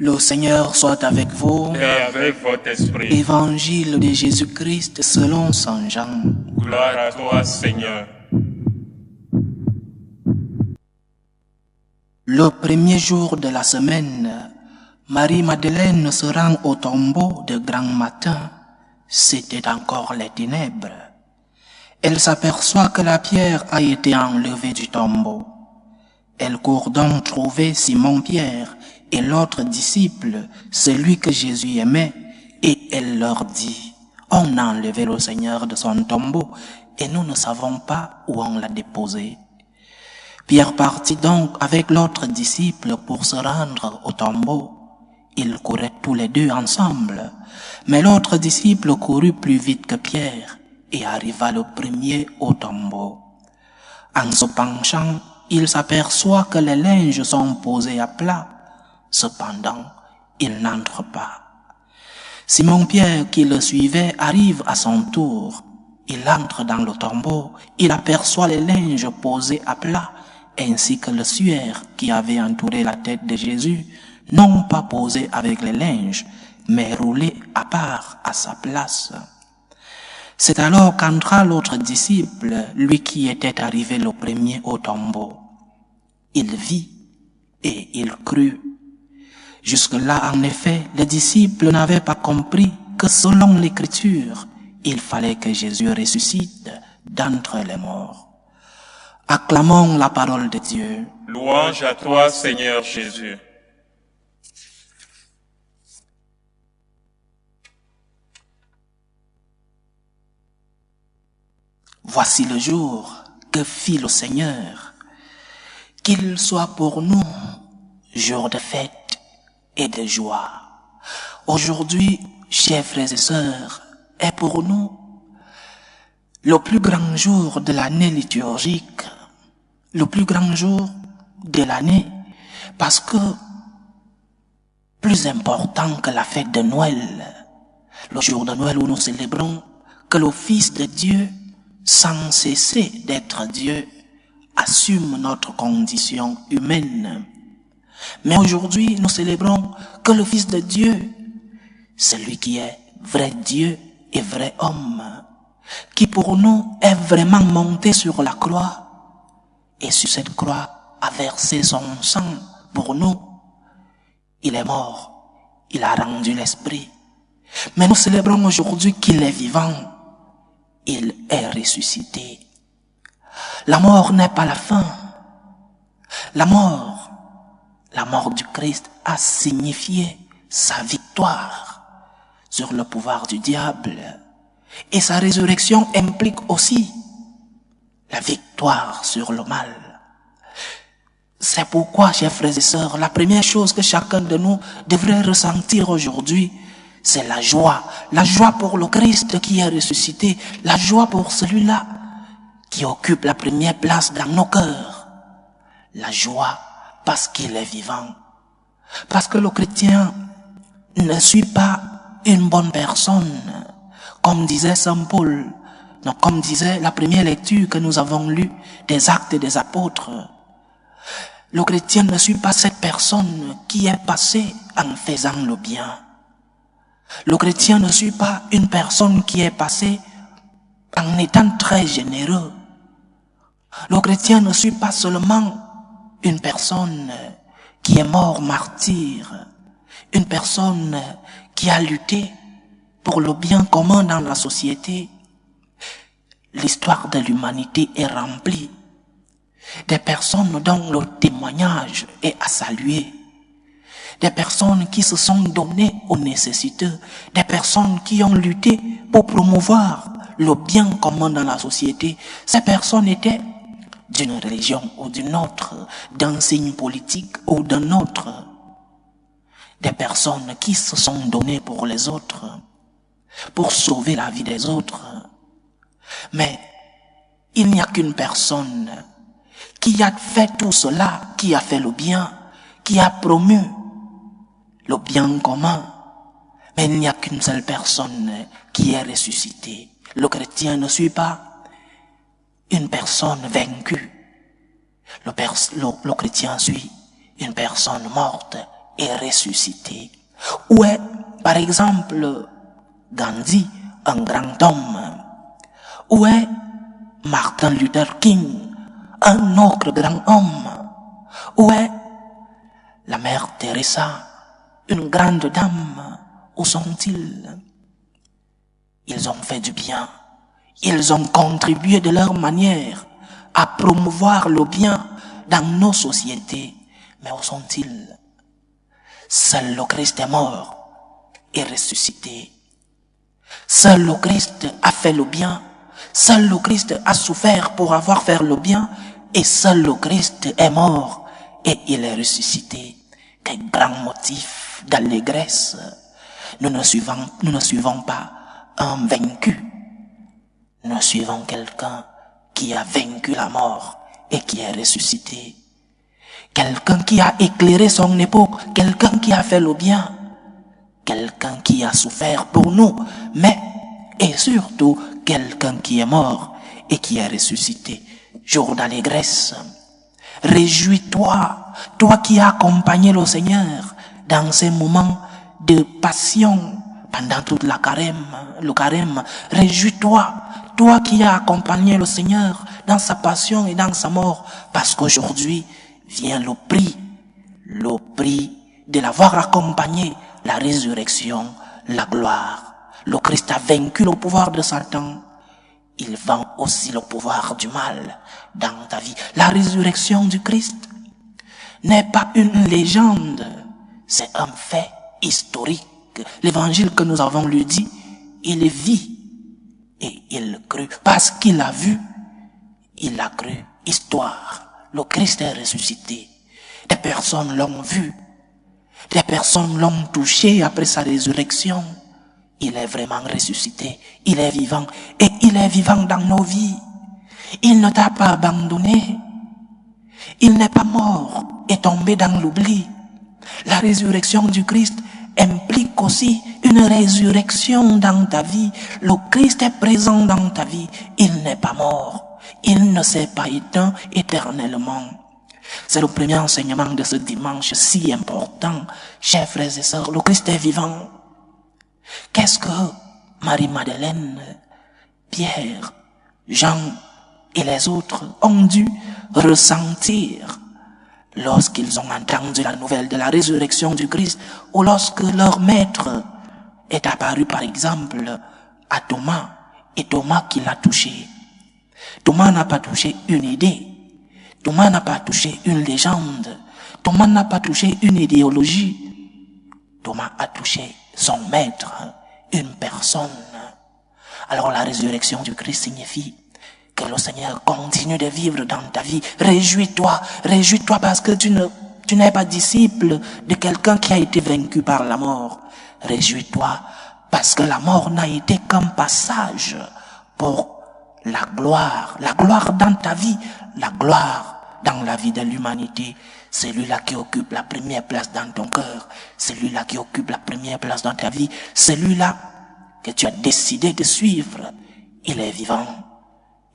Le Seigneur soit avec vous. Et avec votre esprit. Évangile de Jésus-Christ selon Saint Jean. Gloire à toi, Seigneur. Le premier jour de la semaine, Marie-Madeleine se rend au tombeau de grand matin. C'était encore les ténèbres. Elle s'aperçoit que la pierre a été enlevée du tombeau. Elle court donc trouver Simon-Pierre et l'autre disciple, celui que Jésus aimait, et elle leur dit, « On a enlevé le Seigneur de son tombeau et nous ne savons pas où on l'a déposé. » Pierre partit donc avec l'autre disciple pour se rendre au tombeau. Ils couraient tous les deux ensemble, mais l'autre disciple courut plus vite que Pierre et arriva le premier au tombeau. En se penchant, il s'aperçoit que les linges sont posés à plat. Cependant, il n'entre pas. Simon-Pierre, qui le suivait, arrive à son tour. Il entre dans le tombeau, il aperçoit les linges posés à plat, ainsi que le suaire qui avait entouré la tête de Jésus, non pas posé avec les linges, mais roulé à part à sa place. C'est alors qu'entra l'autre disciple, lui qui était arrivé le premier au tombeau. Il vit et il crut. Jusque-là, en effet, les disciples n'avaient pas compris que selon l'Écriture, il fallait que Jésus ressuscite d'entre les morts. Acclamons la parole de Dieu. Louange à toi, Seigneur Jésus. Voici le jour que fit le Seigneur. Qu'il soit pour nous jour de fête et de joie. Aujourd'hui, chers frères et sœurs, est pour nous le plus grand jour de l'année liturgique, le plus grand jour de l'année, parce que plus important que la fête de Noël, le jour de Noël où nous célébrons que le Fils de Dieu, sans cesser d'être Dieu, assume notre condition humaine. Mais aujourd'hui, nous célébrons que le Fils de Dieu, celui qui est vrai Dieu et vrai homme, qui pour nous est vraiment monté sur la croix, et sur cette croix a versé son sang pour nous. Il est mort, il a rendu l'esprit. Mais nous célébrons aujourd'hui qu'il est vivant, il est ressuscité. La mort n'est pas la fin. La mort du Christ a signifié sa victoire sur le pouvoir du diable. Et sa résurrection implique aussi la victoire sur le mal. C'est pourquoi, chers frères et sœurs, la première chose que chacun de nous devrait ressentir aujourd'hui, c'est la joie. La joie pour le Christ qui est ressuscité. La joie pour celui-là qui occupe la première place dans nos cœurs. La joie parce qu'il est vivant. Parce que le chrétien ne suit pas une bonne personne. Comme disait Saint Paul, non, comme disait la première lecture que nous avons lue des Actes des Apôtres. Le chrétien ne suit pas cette personne qui est passée en faisant le bien. Le chrétien ne suit pas une personne qui est passée en étant très généreux. Le chrétien ne suit pas seulement une personne qui est mort martyr, une personne qui a lutté pour le bien commun dans la société. L'histoire de l'humanité est remplie des personnes dont le témoignage est à saluer, des personnes qui se sont données aux nécessiteux, des personnes qui ont lutté pour promouvoir le bien commun dans la société. Ces personnes étaient d'une religion ou d'une autre, d'un signe politique ou d'un autre, des personnes qui se sont données pour les autres, pour sauver la vie des autres. Mais il n'y a qu'une personne qui a fait tout cela, qui a fait le bien, qui a promu le bien commun. Mais il n'y a qu'une seule personne qui est ressuscitée. Le chrétien ne suit pas une personne vaincue. Le chrétien suit une personne morte est ressuscité? Où est, par exemple, Gandhi, un grand homme? Où est Martin Luther King, un autre grand homme? Où est la mère Teresa, une grande dame? Où sont-ils? Ils ont fait du bien. Ils ont contribué de leur manière à promouvoir le bien dans nos sociétés. Mais où sont-ils? Seul le Christ est mort et ressuscité. Seul le Christ a fait le bien. Seul le Christ a souffert pour avoir fait le bien. Et seul le Christ est mort et il est ressuscité. Quel grand motif d'allégresse. Nous ne suivons pas un vaincu. Nous suivons quelqu'un qui a vaincu la mort et qui est ressuscité. Quelqu'un qui a éclairé son époque, quelqu'un qui a fait le bien, quelqu'un qui a souffert pour nous, mais et surtout quelqu'un qui est mort et qui est ressuscité. Jour d'allégresse, réjouis-toi, toi qui as accompagné le Seigneur dans ces moments de passion pendant toute le carême, réjouis-toi, toi qui as accompagné le Seigneur dans sa passion et dans sa mort, parce qu'aujourd'hui vient le prix de l'avoir accompagné, la résurrection, la gloire. Le Christ a vaincu le pouvoir de Satan. Il vend aussi le pouvoir du mal dans ta vie. La résurrection du Christ n'est pas une légende, c'est un fait historique. L'évangile que nous avons lu dit, il vit et il crut. Parce qu'il a vu, il a cru. Histoire. Le Christ est ressuscité. Des personnes l'ont vu. Des personnes l'ont touché après sa résurrection. Il est vraiment ressuscité. Il est vivant. Et il est vivant dans nos vies. Il ne t'a pas abandonné. Il n'est pas mort et tombé dans l'oubli. La résurrection du Christ implique aussi une résurrection dans ta vie. Le Christ est présent dans ta vie. Il n'est pas mort. Il ne s'est pas éteint éternellement. C'est le premier enseignement de ce dimanche si important. Chers frères et sœurs, le Christ est vivant. Qu'est-ce que Marie-Madeleine, Pierre, Jean et les autres ont dû ressentir lorsqu'ils ont entendu la nouvelle de la résurrection du Christ, ou lorsque leur maître est apparu par exemple à Thomas, et Thomas qui l'a touché? Thomas n'a pas touché une idée. Thomas n'a pas touché une légende. Thomas n'a pas touché une idéologie. Thomas a touché son maître, une personne. Alors la résurrection du Christ signifie que le Seigneur continue de vivre dans ta vie. Réjouis-toi parce que tu n'es pas disciple de quelqu'un qui a été vaincu par la mort. Réjouis-toi parce que la mort n'a été qu'un passage pour la gloire dans ta vie, la gloire dans la vie de l'humanité. Celui-là qui occupe la première place dans ton cœur, celui-là qui occupe la première place dans ta vie, celui-là que tu as décidé de suivre, il est vivant,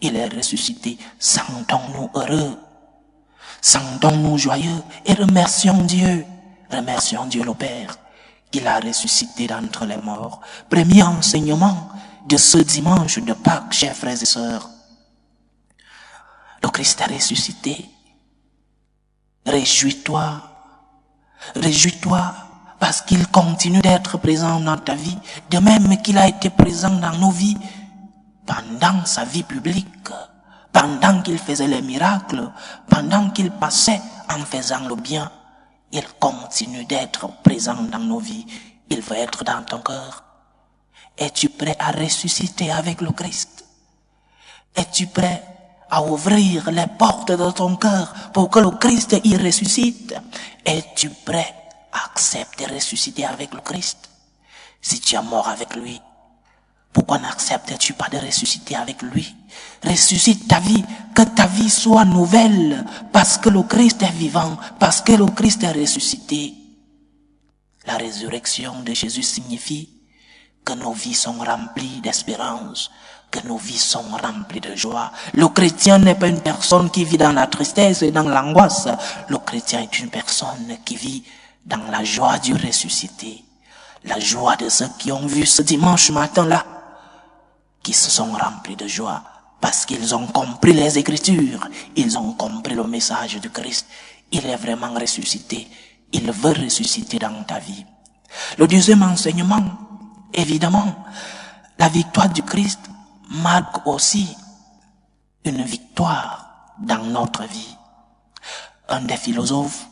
il est ressuscité. Sentons-nous heureux, sentons-nous joyeux et remercions Dieu le Père, qu'il a ressuscité d'entre les morts. Premier enseignement de ce dimanche de Pâques, chers frères et sœurs. Le Christ est ressuscité. Réjouis-toi parce qu'il continue d'être présent dans ta vie, de même qu'il a été présent dans nos vies pendant sa vie publique, pendant qu'il faisait les miracles, pendant qu'il passait en faisant le bien. Il continue d'être présent dans nos vies. Il veut être dans ton cœur. Es-tu prêt à ressusciter avec le Christ? Es-tu prêt à ouvrir les portes de ton cœur pour que le Christ y ressuscite? Es-tu prêt à accepter de ressusciter avec le Christ? Si tu es mort avec lui, pourquoi n'acceptes-tu pas de ressusciter avec lui? Ressuscite ta vie, que ta vie soit nouvelle, parce que le Christ est vivant, parce que le Christ est ressuscité. La résurrection de Jésus signifie que nos vies sont remplies d'espérance, que nos vies sont remplies de joie. Le chrétien n'est pas une personne qui vit dans la tristesse et dans l'angoisse. Le chrétien est une personne qui vit dans la joie du ressuscité, la joie de ceux qui ont vu ce dimanche matin-là, qui se sont remplis de joie parce qu'ils ont compris les Écritures, ils ont compris le message du Christ. Il est vraiment ressuscité. Il veut ressusciter dans ta vie. Le deuxième enseignement, évidemment, la victoire du Christ marque aussi une victoire dans notre vie. Un des philosophes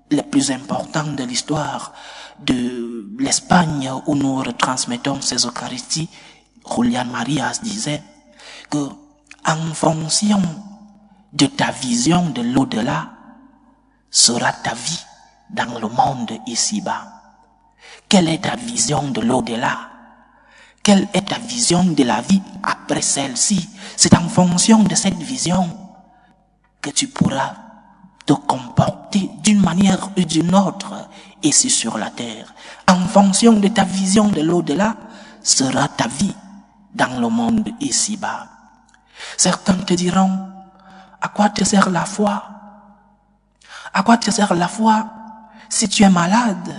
les plus importants de l'histoire de l'Espagne où nous retransmettons ces Eucharisties, Julián Marías, disait que en fonction de ta vision de l'au-delà sera ta vie dans le monde ici-bas. Quelle est ta vision de l'au-delà? Quelle est ta vision de la vie après celle-ci? C'est en fonction de cette vision que tu pourras te comporter d'une manière ou d'une autre ici sur la terre. En fonction de ta vision de l'au-delà sera ta vie dans le monde ici-bas. Certains te diront, à quoi te sert la foi? À quoi te sert la foi si tu es malade?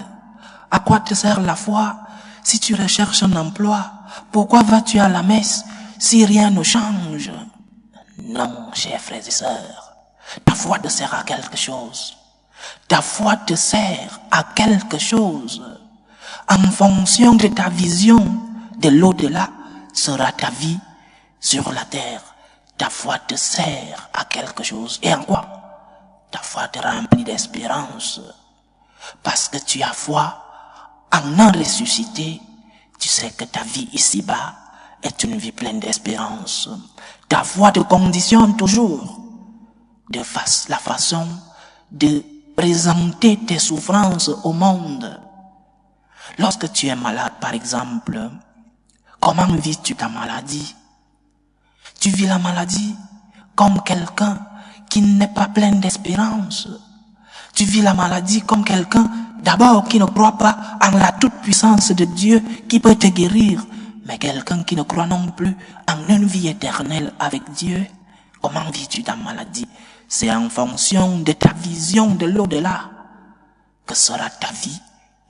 À quoi te sert la foi si tu recherches un emploi? Pourquoi vas-tu à la messe si rien ne change? Non, chers frères et sœurs, ta foi te sert à quelque chose. Ta foi te sert à quelque chose. En fonction de ta vision de l'au-delà sera ta vie sur la terre. Ta foi te sert à quelque chose. Et en quoi? Ta foi te remplit d'espérance. Parce que tu as foi en un ressuscité, tu sais que ta vie ici-bas est une vie pleine d'espérance. Ta foi te conditionne toujours de la façon de présenter tes souffrances au monde. Lorsque tu es malade, par exemple, comment vis-tu ta maladie? Tu vis la maladie comme quelqu'un qui n'est pas plein d'espérance. Tu vis la maladie comme quelqu'un, d'abord, qui ne croit pas en la toute-puissance de Dieu qui peut te guérir, mais quelqu'un qui ne croit non plus en une vie éternelle avec Dieu. Comment vis-tu ta maladie? C'est en fonction de ta vision de l'au-delà que sera ta vie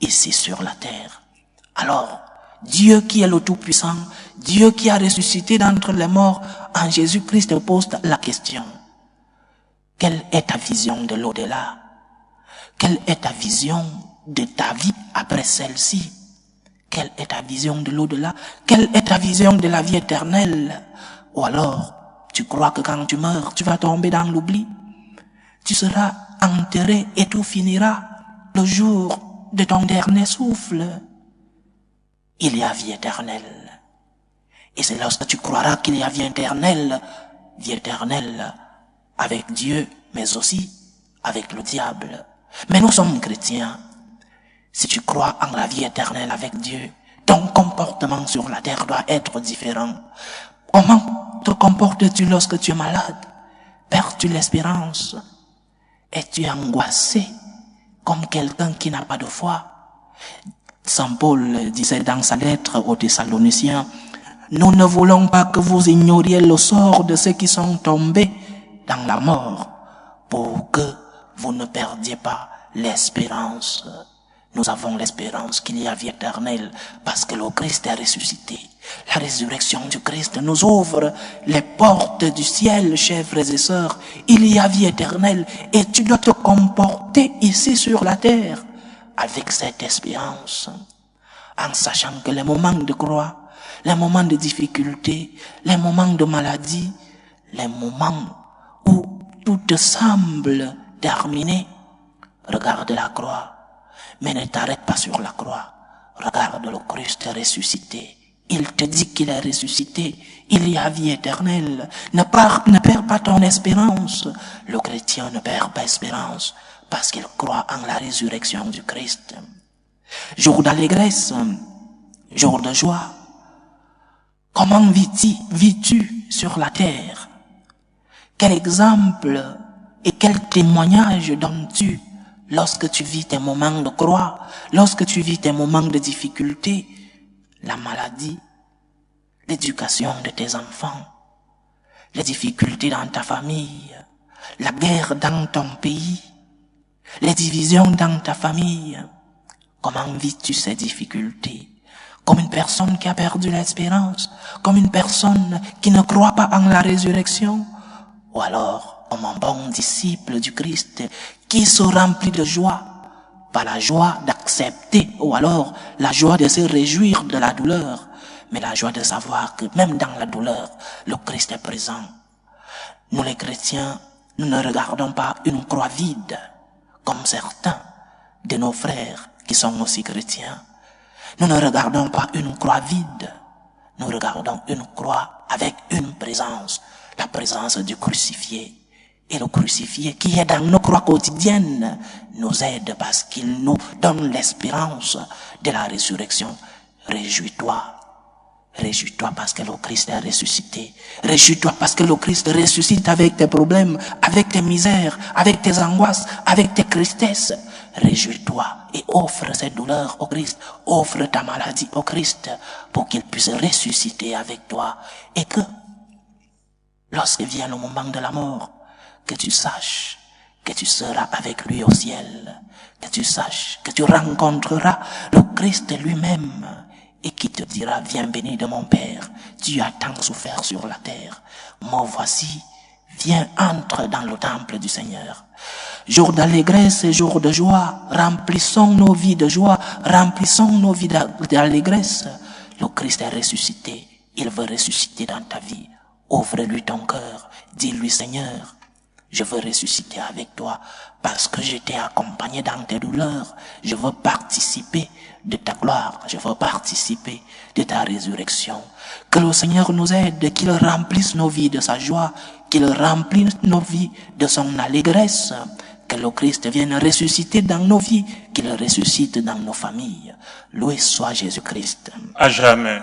ici sur la terre. Alors, Dieu qui est le Tout-Puissant, Dieu qui a ressuscité d'entre les morts en Jésus-Christ te pose la question. Quelle est ta vision de l'au-delà? Quelle est ta vision de ta vie après celle-ci? Quelle est ta vision de l'au-delà? Quelle est ta vision de la vie éternelle? Ou alors, tu crois que quand tu meurs, tu vas tomber dans l'oubli? Tu seras enterré et tout finira le jour de ton dernier souffle. Il y a vie éternelle. Et c'est lorsque tu croiras qu'il y a vie éternelle avec Dieu, mais aussi avec le diable. Mais nous sommes chrétiens. Si tu crois en la vie éternelle avec Dieu, ton comportement sur la terre doit être différent. Comment te comportes-tu lorsque tu es malade? Perds-tu l'espérance? Es-tu angoissé comme quelqu'un qui n'a pas de foi? Saint Paul disait dans sa lettre aux Thessaloniciens, « Nous ne voulons pas que vous ignoriez le sort de ceux qui sont tombés dans la mort, pour que vous ne perdiez pas l'espérance. » Nous avons l'espérance qu'il y a vie éternelle parce que le Christ est ressuscité. La résurrection du Christ nous ouvre les portes du ciel, chers frères et sœurs. Il y a vie éternelle et tu dois te comporter ici sur la terre avec cette espérance, en sachant que les moments de croix, les moments de difficulté, les moments de maladie, les moments où tout te semble terminé, regarde la croix. Mais ne t'arrête pas sur la croix. Regarde le Christ ressuscité. Il te dit qu'il est ressuscité. Il y a vie éternelle. Ne perds pas ton espérance. Le chrétien ne perd pas espérance parce qu'il croit en la résurrection du Christ. Jour d'allégresse, jour de joie. Comment vis-tu sur la terre? Quel exemple et quel témoignage donnes-tu lorsque tu vis tes moments de croix, lorsque tu vis tes moments de difficulté, la maladie, l'éducation de tes enfants, les difficultés dans ta famille, la guerre dans ton pays, les divisions dans ta famille. Comment vis-tu ces difficultés? Comme une personne qui a perdu l'espérance, comme une personne qui ne croit pas en la résurrection, ou alors comme un bon disciple du Christ qui se remplit de joie, pas la joie d'accepter, ou alors la joie de se réjouir de la douleur, mais la joie de savoir que même dans la douleur, le Christ est présent. Nous les chrétiens, nous ne regardons pas une croix vide, comme certains de nos frères qui sont aussi chrétiens. Nous ne regardons pas une croix vide, nous regardons une croix avec une présence, la présence du crucifié. Et le crucifié qui est dans nos croix quotidiennes nous aide parce qu'il nous donne l'espérance de la résurrection. Réjouis-toi. Réjouis-toi parce que le Christ est ressuscité. Réjouis-toi parce que le Christ ressuscite avec tes problèmes, avec tes misères, avec tes angoisses, avec tes tristesses. Réjouis-toi et offre cette douleur au Christ. Offre ta maladie au Christ pour qu'il puisse ressusciter avec toi. Et que, lorsque vient le moment de la mort, que tu saches que tu seras avec lui au ciel. Que tu saches que tu rencontreras le Christ lui-même. Et qui te dira, viens béni de mon Père, tu as tant souffert sur la terre. Moi voici, viens, entre dans le temple du Seigneur. Jour d'allégresse et jour de joie, remplissons nos vies de joie, remplissons nos vies d'allégresse. Le Christ est ressuscité, il veut ressusciter dans ta vie. Ouvre-lui ton cœur, dis-lui, Seigneur, je veux ressusciter avec toi parce que je t'ai accompagné dans tes douleurs. Je veux participer de ta gloire. Je veux participer de ta résurrection. Que le Seigneur nous aide, qu'il remplisse nos vies de sa joie, qu'il remplisse nos vies de son allégresse. Que le Christ vienne ressusciter dans nos vies, qu'il ressuscite dans nos familles. Loué soit Jésus-Christ. À jamais.